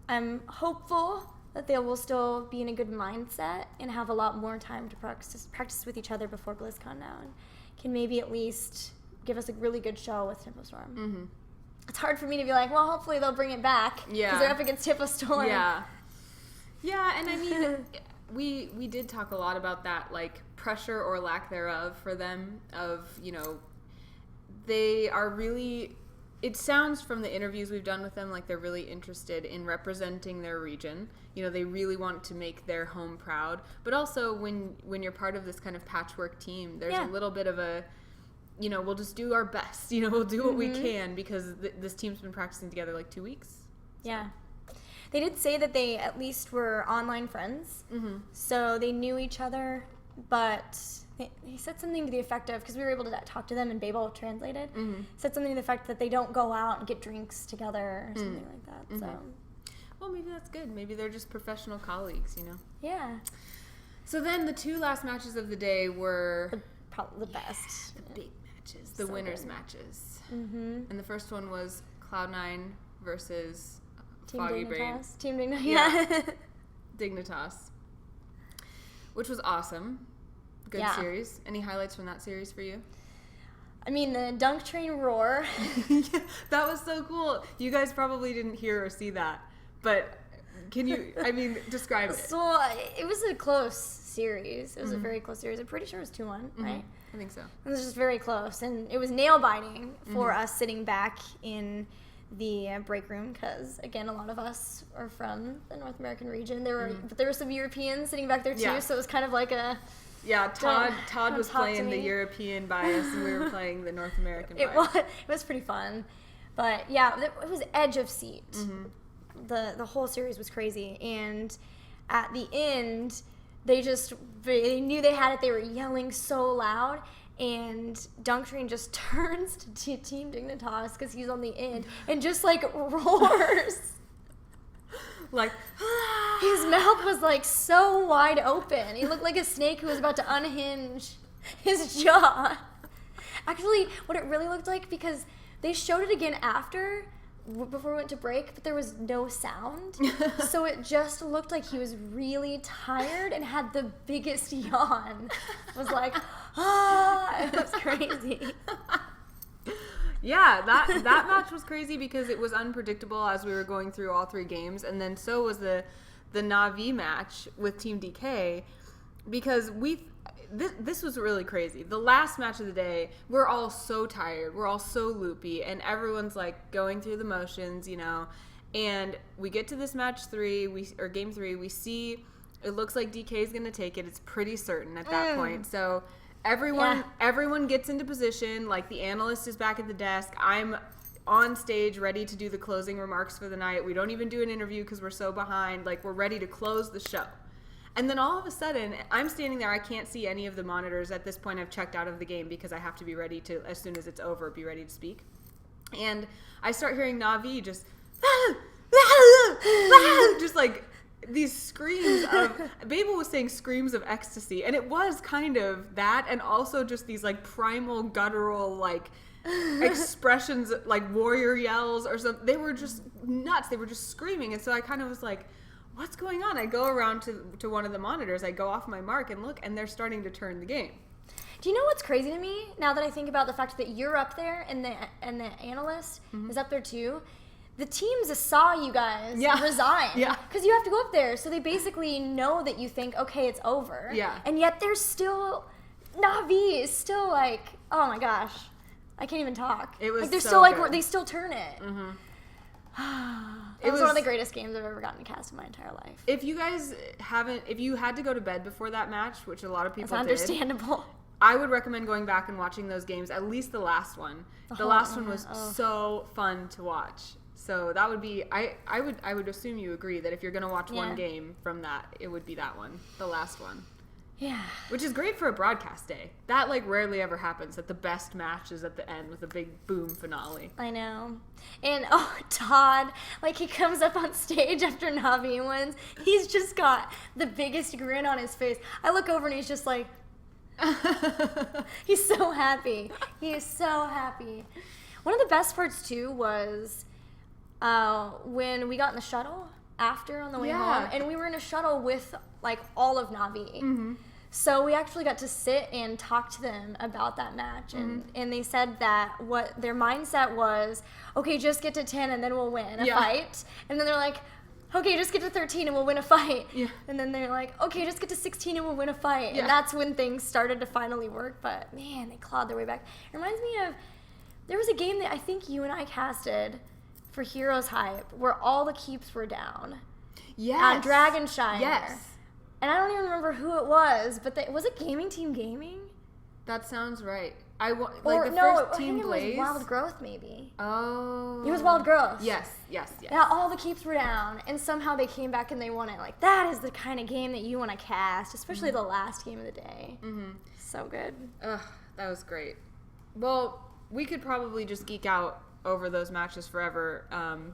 I'm hopeful that they will still be in a good mindset and have a lot more time to practice with each other before BlizzCon now, and can maybe at least give us a really good show with Tempo Storm. It's hard for me to be like, well, hopefully they'll bring it back because they're up against Tempo Storm. Yeah, and I mean, we did talk a lot about that, like, pressure or lack thereof for them of, they are really, it sounds from the interviews we've done with them like they're really interested in representing their region. They really want to make their home proud. But also when you're part of this kind of patchwork team, there's a little bit of a, we'll just do our best. We'll do what we can because this team's been practicing together like 2 weeks. Yeah. They did say that they at least were online friends, so they knew each other, but he said something to the effect of, because we were able to talk to them and Babel translated, said something to the effect that they don't go out and get drinks together or something like that. So, well, maybe that's good. Maybe they're just professional colleagues, Yeah. So then the 2 last matches of the day were Probably the best. The big matches, the So winners' good. matches. And the first one was Cloud9 versus Team Foggy Dignitas. Brain. Team Dignitas. Yeah. Dignitas. Which was awesome. Good series. Any highlights from that series for you? I mean, the Dunk Train roar. That was so cool. You guys probably didn't hear or see that, but can you, describe it? So, it was a close series. It was a very close series. I'm pretty sure it was 2-1, right? I think so. It was just very close, and it was nail-biting for us sitting back in the break room because, again, a lot of us are from the North American region. But there were some Europeans sitting back there too, so it was kind of like a... Yeah, Todd was playing the European bias, and we were playing the North American bias. It was pretty fun. But, yeah, it was edge of seat. The whole series was crazy, and at the end, they knew they had it. They were yelling so loud, and Dunk Train just turns to Team Dignitas because he's on the end and just like roars. Like, his mouth was like so wide open. He looked like a snake who was about to unhinge his jaw. Actually, what it really looked like, because they showed it again before we went to break, but there was no sound. So it just looked like he was really tired and had the biggest yawn. It was like, it was crazy. Yeah, that match was crazy because it was unpredictable as we were going through all 3 games, and then so was the the Na'Vi match with Team DK because this was really crazy. The last match of the day, we're all so tired. We're all so loopy, and everyone's like going through the motions, you know. And we get to this match 3, game 3. We see it looks like DK is going to take it. It's pretty certain at that point. So everyone gets into position. Like the analyst is back at the desk. I'm on stage ready to do the closing remarks for the night. We don't even do an interview because we're so behind. Like we're ready to close the show. And then all of a sudden, I'm standing there. I can't see any of the monitors. At this point, I've checked out of the game because I have to be ready to, as soon as it's over, be ready to speak. And I start hearing Na'Vi just, just like these screams of, Babel was saying screams of ecstasy. And it was kind of that, and also just these like primal, guttural, like expressions, like warrior yells or something. They were just nuts. They were just screaming. And so I kind of was like, what's going on? I go around to one of the monitors. I go off my mark and look, and they're starting to turn the game. Do you know what's crazy to me now that I think about the fact that you're up there and the analyst is up there too? The teams saw you guys resign because you have to go up there, so they basically know that you think, okay, it's over. Yeah. And yet there's still Na'Vi is still like, oh my gosh, I can't even talk. It was like they're so still good. Like they still turn it. It was one of the greatest games I've ever gotten to cast in my entire life. If you guys if you had to go to bed before that match, which a lot of people did, understandable. I would recommend going back and watching those games, at least the last one. The last one was so fun to watch. So that would be, I would assume you agree that if you're going to watch one game from that, it would be that one, the last one. Yeah. Which is great for a broadcast day. That like rarely ever happens, that the best match is at the end with a big boom finale. I know. And Todd, like he comes up on stage after Na'Vi wins. He's just got the biggest grin on his face. I look over and he's just like, he's so happy. He is so happy. One of the best parts too was when we got in the shuttle after on the way home, and we were in a shuttle with like all of Na'Vi. Mm-hmm. So we actually got to sit and talk to them about that match, and they said that what their mindset was, okay, just get to 10 and then we'll win a fight. And then they're like, okay, just get to 13 and we'll win a fight. Yeah. And then they're like, okay, just get to 16 and we'll win a fight. Yeah. And that's when things started to finally work. But man, they clawed their way back. It reminds me of, there was a game that I think you and I casted for Heroes Hype where all the keeps were down. Yes. On Dragonshire. Yes. And I don't even remember who it was, but was it Gaming Team Gaming? That sounds right. First Team Blaze. It was Wild Growth, maybe. Oh. It was Wild Growth. Yes. Yeah, all the keeps were down, and somehow they came back and they won it. Like, that is the kind of game that you want to cast, especially the last game of the day. Mm-hmm. So good. Ugh, that was great. Well, we could probably just geek out over those matches forever,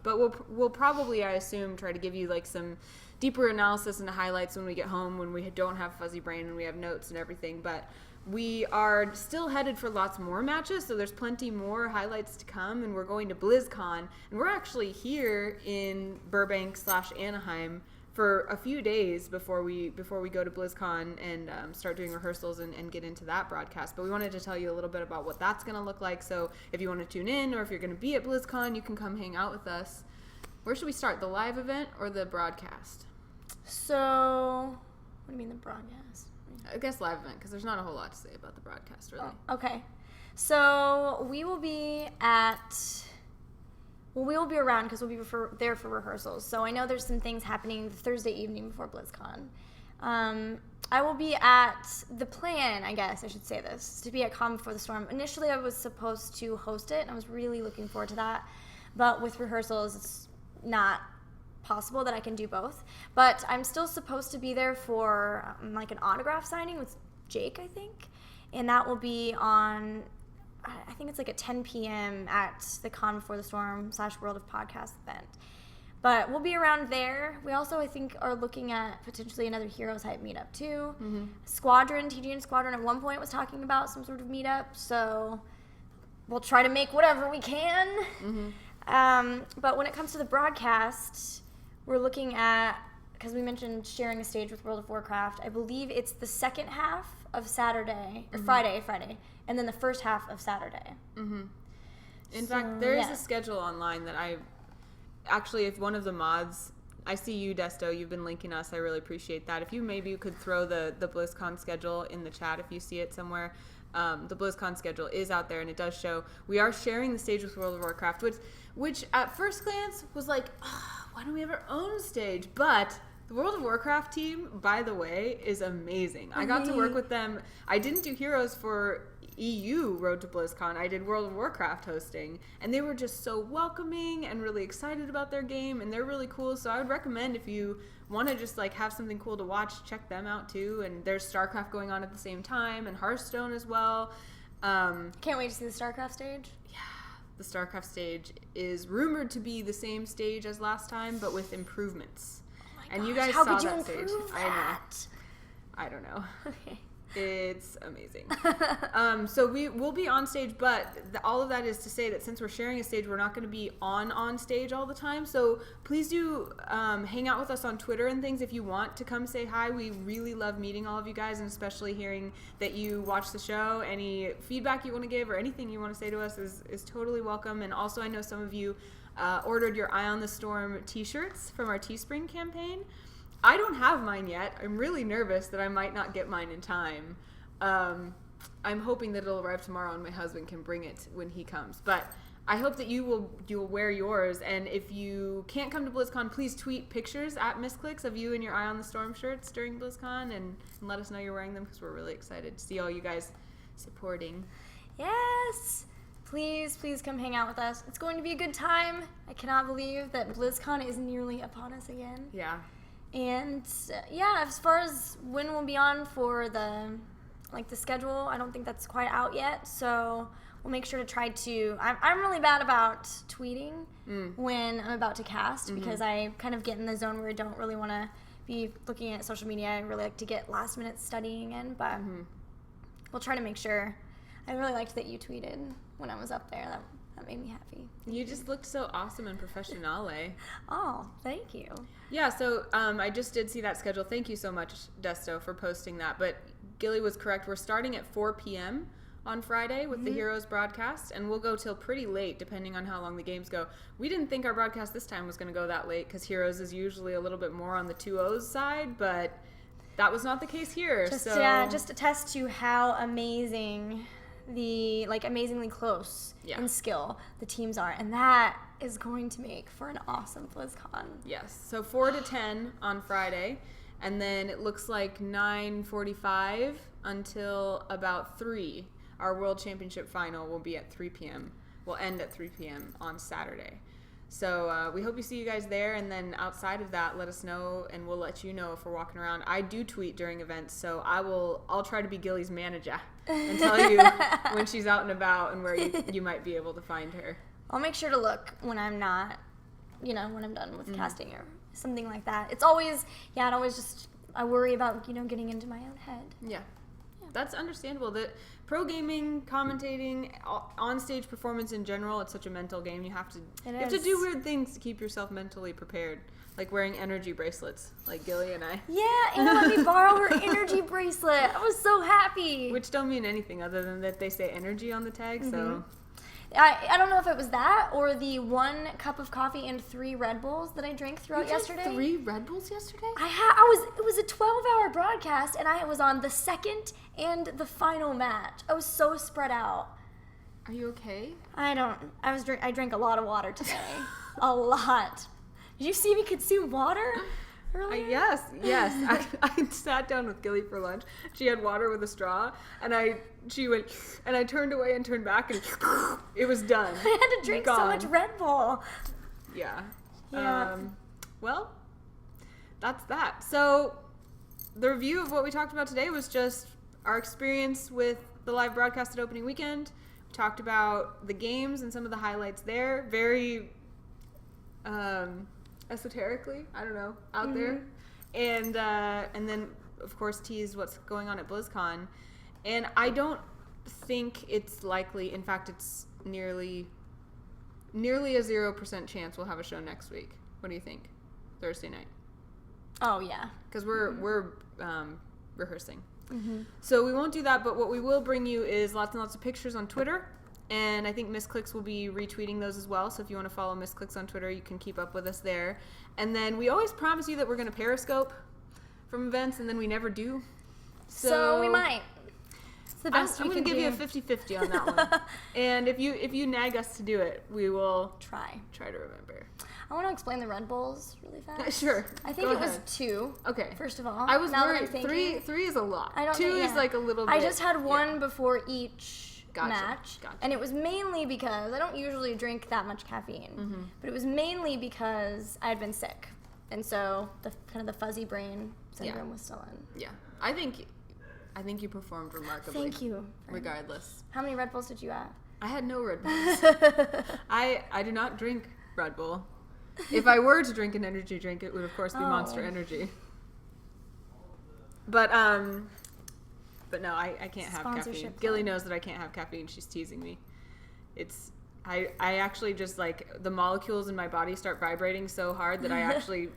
but we'll probably, I assume, try to give you like some deeper analysis and highlights when we get home, when we don't have fuzzy brain and we have notes and everything. But we are still headed for lots more matches, so there's plenty more highlights to come, and we're going to BlizzCon, and we're actually here in Burbank/Anaheim for a few days before we go to BlizzCon and start doing rehearsals and get into that broadcast. But we wanted to tell you a little bit about what that's going to look like, so if you want to tune in or if you're going to be at BlizzCon, you can come hang out with us. Where should we start, the live event or the broadcast? So, what do you mean the broadcast? I guess live event, because there's not a whole lot to say about the broadcast, really. Oh, okay. So, we will be around because we'll be there for rehearsals. So, I know there's some things happening Thursday evening before BlizzCon. I will be the plan, I guess I should say this, to be at Calm Before the Storm. Initially, I was supposed to host it, and I was really looking forward to that. But with rehearsals, it's not possible that I can do both. But I'm still supposed to be there for like an autograph signing with Jake, I think. And that will be on, I think it's like at 10 p.m. at the Con Before the Storm / World of Podcast event. But we'll be around there. We also, I think, are looking at potentially another Heroes Hype meetup too. Mm-hmm. TGN Squadron at one point was talking about some sort of meetup. So we'll try to make whatever we can. Mm-hmm. But when it comes to the broadcast, we're looking at, because we mentioned sharing a stage with World of Warcraft, I believe it's the second half of Saturday, or Friday, and then the first half of Saturday. Mm-hmm. In fact, there is a schedule online that if one of the mods I see you, Desto. You've been linking us. I really appreciate that. If you maybe could throw the BlizzCon schedule in the chat if you see it somewhere. The BlizzCon schedule is out there, and it does show. We are sharing the stage with World of Warcraft, which at first glance was like, oh, why don't we have our own stage? But the World of Warcraft team, by the way, is amazing. I got to work with them. I didn't do Heroes for EU Road to BlizzCon. I did World of Warcraft hosting, and they were just so welcoming and really excited about their game, and they're really cool. So I would recommend, if you want to just like have something cool to watch, check them out too. And there's StarCraft going on at the same time, and Hearthstone as well. Can't wait to see the StarCraft stage. Yeah, the StarCraft stage is rumored to be the same stage as last time, but with improvements. Oh my and gosh, you guys how saw could you that improve stage. that? I know. Okay. It's amazing. So we'll be on stage, but all of that is to say that since we're sharing a stage, we're not going to be on stage all the time. So please do hang out with us on Twitter and things if you want to come say hi. We really love meeting all of you guys, and especially hearing that you watch the show. Any feedback you want to give or anything you want to say to us is totally welcome. And also, I know some of you ordered your Eye on the Storm t-shirts from our Teespring campaign. I don't have mine yet. I'm really nervous that I might not get mine in time. I'm hoping that it'll arrive tomorrow and my husband can bring it when he comes. But I hope that you'll wear yours. And if you can't come to BlizzCon, please tweet pictures at Misscliks of you in your Eye on the Storm shirts during BlizzCon and let us know you're wearing them, because we're really excited to see all you guys supporting. Yes! Please come hang out with us. It's going to be a good time. I cannot believe that BlizzCon is nearly upon us again. Yeah. And yeah, as far as when we'll be on for the schedule, I don't think that's quite out yet. So we'll make sure to try to. I'm really bad about tweeting when I'm about to cast, because I kind of get in the zone where I don't really want to be looking at social media. I really like to get last minute studying in, but we'll try to make sure. I really liked that you tweeted when I was up there. That made me happy. You just looked so awesome and professional, eh? Oh, thank you. Yeah, so I just did see that schedule. Thank you so much, Desto, for posting that. But Gilly was correct. We're starting at 4 p.m. on Friday with the Heroes broadcast, and we'll go till pretty late, depending on how long the games go. We didn't think our broadcast this time was going to go that late, because Heroes is usually a little bit more on the 2-0s side, but that was not the case here. Just attest to how amazing amazingly close in skill the teams are, and that is going to make for an awesome BlizzCon. Yes, so 4 to 10 on Friday, and then it looks like 9:45 until about 3. Our World Championship final will be at 3 p.m. Will end at 3 p.m. on Saturday. So we hope you see you guys there, and then outside of that, let us know, and we'll let you know if we're walking around. I do tweet during events, so I'll try to be Gilly's manager and tell you when she's out and about and where you might be able to find her. I'll make sure to look when I'm not, when I'm done with casting or something like that. It's always, I worry about, getting into my own head. Yeah. That's understandable. That pro gaming, commentating, on-stage performance in general, it's such a mental game. You have to do weird things to keep yourself mentally prepared, like wearing energy bracelets, like Gilly and I. Yeah, Anna let me borrow her energy bracelet. I was so happy. Which don't mean anything other than that they say energy on the tag, so... I don't know if it was that or the 1 cup of coffee and 3 Red Bulls that I drank throughout yesterday. 3 Red Bulls yesterday? It was a 12-hour broadcast, and I was on the second and the final match. I was so spread out. Are you okay? I drank a lot of water today. A lot. Did you see me consume water earlier? Yes. I sat down with Gilly for lunch. She had water with a straw, and she went, and I turned away and turned back, and it was done. I had to drink so much Red Bull. Yeah. Yeah. Well, that's that. So the review of what we talked about today was just our experience with the live broadcast at opening weekend. We talked about the games and some of the highlights there. Very esoterically, I don't know, out there. And then, of course, teased what's going on at BlizzCon. And I don't think it's likely. In fact, it's nearly a 0% chance we'll have a show next week. What do you think? Thursday night. Oh yeah. Because we're rehearsing. So we won't do that. But what we will bring you is lots and lots of pictures on Twitter And I think Misscliks will be retweeting those as well. So if you want to follow Misscliks on Twitter, you can keep up with us there. And then we always promise you that we're going to Periscope from events, and then we never do. So we might. It's the best I'm we going can to give do. you a 50-50 on that one. And if you nag us to do it, we will try to remember. I want to explain the Red Bulls really fast. Sure. I think Go it was ahead. 2. Okay. First of all, I was now worried. that I'm thinking, Three is a lot. I don't 2 think, is yeah. like a little bit. I just had one before each Gotcha, match, gotcha. and it was mainly because I don't usually drink that much caffeine, but it was mainly because I had been sick, and so the kind of the fuzzy brain syndrome was still in. Yeah, I think you performed remarkably. Thank you. Regardless, How many Red Bulls did you have? I had no Red Bulls. I do not drink Red Bull. If I were to drink an energy drink, it would of course be Monster Energy. But no, I can't have caffeine. Gilly knows that I can't have caffeine. She's teasing me. I actually just like the molecules in my body start vibrating so hard that I actually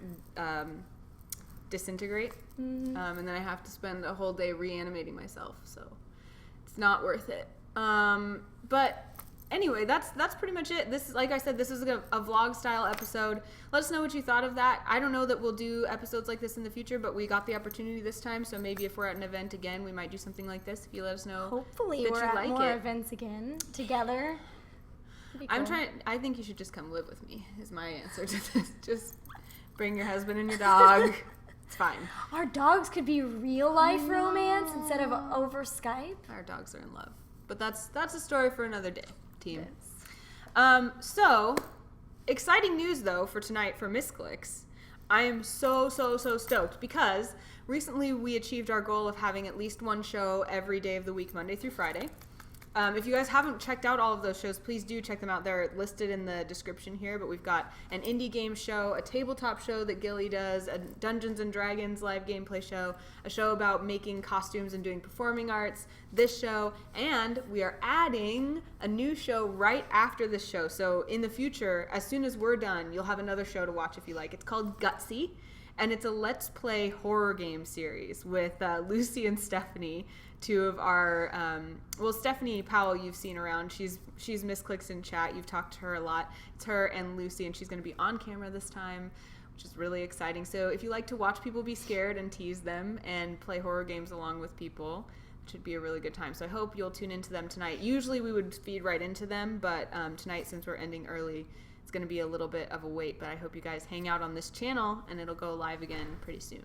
disintegrate. And then I have to spend a whole day reanimating myself. So it's not worth it. But anyway, that's pretty much it. This is, like I said, this is a vlog style episode. Let us know what you thought of that. I don't know that we'll do episodes like this in the future, but we got the opportunity this time, so maybe if we're at an event again, we might do something like this. If you let us know. Hopefully that we're you at like more it. events again together. Cool. I think you should just come live with me, is my answer to this. Just bring your husband and your dog. It's fine. Our dogs could be real life romance instead of over Skype. Our dogs are in love. But that's a story for another day, team. Yes. So, exciting news though for tonight for Misscliks. I am so stoked because recently we achieved our goal of having at least one show every day of the week, Monday through Friday. If you guys haven't checked out all of those shows, please do check them out. They're listed in the description here, but we've got an indie game show, a tabletop show that Gilly does, a Dungeons & Dragons live gameplay show, a show about making costumes and doing performing arts, this show, and we are adding a new show right after this show. So in the future, as soon as we're done, you'll have another show to watch if you like. It's called Gutsy, and it's a Let's Play horror game series with Lucy and Stephanie, two of our Stephanie Powell you've seen around. She's Misscliks in chat. You've talked to her a lot. It's her and Lucy, and she's going to be on camera this time, which is really exciting. So if you like to watch people be scared and tease them and play horror games along with people, it should be a really good time. So I hope you'll tune into them tonight. Usually we would feed right into them, but tonight, since we're ending early, it's going to be a little bit of a wait. But I hope you guys hang out on this channel, and it'll go live again pretty soon.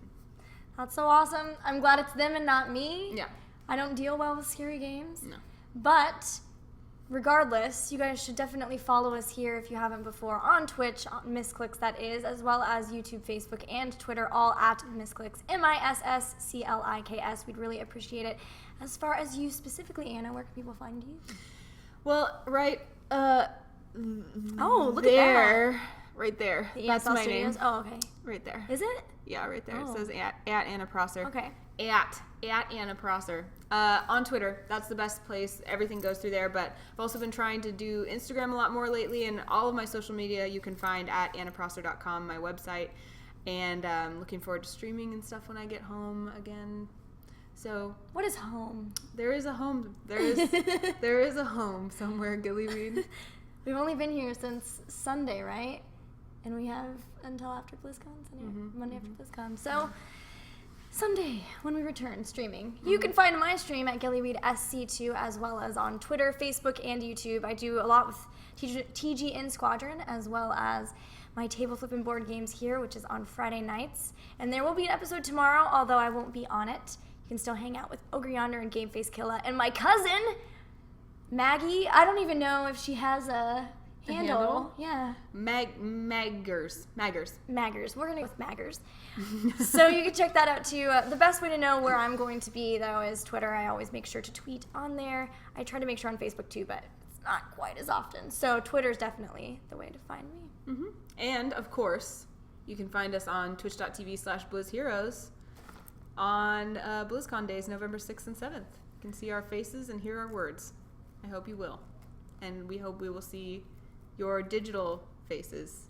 That's so awesome. I'm glad it's them and not me. Yeah. I don't deal well with scary games. No. But regardless, you guys should definitely follow us here if you haven't before on Twitch, on Misscliks that is, as well as YouTube, Facebook, and Twitter, all at Misscliks, Misscliks. We'd really appreciate it. As far as you specifically, Anna, where can people find you? Well, right look there. at that. Right there. The That's ESL my Studios? name. Oh, okay. Right there. Is it? Yeah, right there. Oh. It says at Anna Prosser. Okay. At Anna Prosser. On Twitter, that's the best place. Everything goes through there. But I've also been trying to do Instagram a lot more lately, and all of my social media you can find at annaprosser.com, my website. And looking forward to streaming and stuff when I get home again. So What is home? there is a home. There is a home somewhere, Gillyweed. We've only been here since Sunday, right? And we have until after BlizzCon, Monday after BlizzCon. So Sunday, when we return streaming, you can find my stream at GillyweedSC2 as well as on Twitter, Facebook, and YouTube. I do a lot with TG in Squadron as well as my table flipping board games here, which is on Friday nights. And there will be an episode tomorrow, although I won't be on it. You can still hang out with Ogre Yonder and Gameface Killa and my cousin, Maggie. I don't even know if she has a handle. Yeah. Maggers. Maggers. We're going to go with Maggers. So you can check that out too. The best way to know where I'm going to be, though, is Twitter. I always make sure to tweet on there. I try to make sure on Facebook too, but it's not quite as often. So Twitter's definitely the way to find me. Mm-hmm. And, of course, you can find us on twitch.tv/BlizzHeroes on BlizzCon days, November 6th and 7th. You can see our faces and hear our words. I hope you will. And we hope we will see your digital faces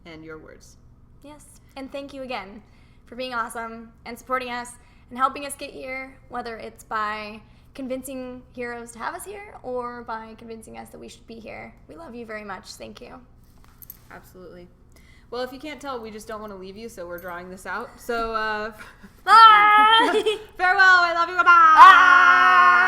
and your words. Yes. And thank you again for being awesome and supporting us and helping us get here, whether it's by convincing heroes to have us here or by convincing us that we should be here. We love you very much. Thank you. Absolutely. Well, if you can't tell, we just don't want to leave you, so we're drawing this out. So, Bye! farewell. I love you. Bye.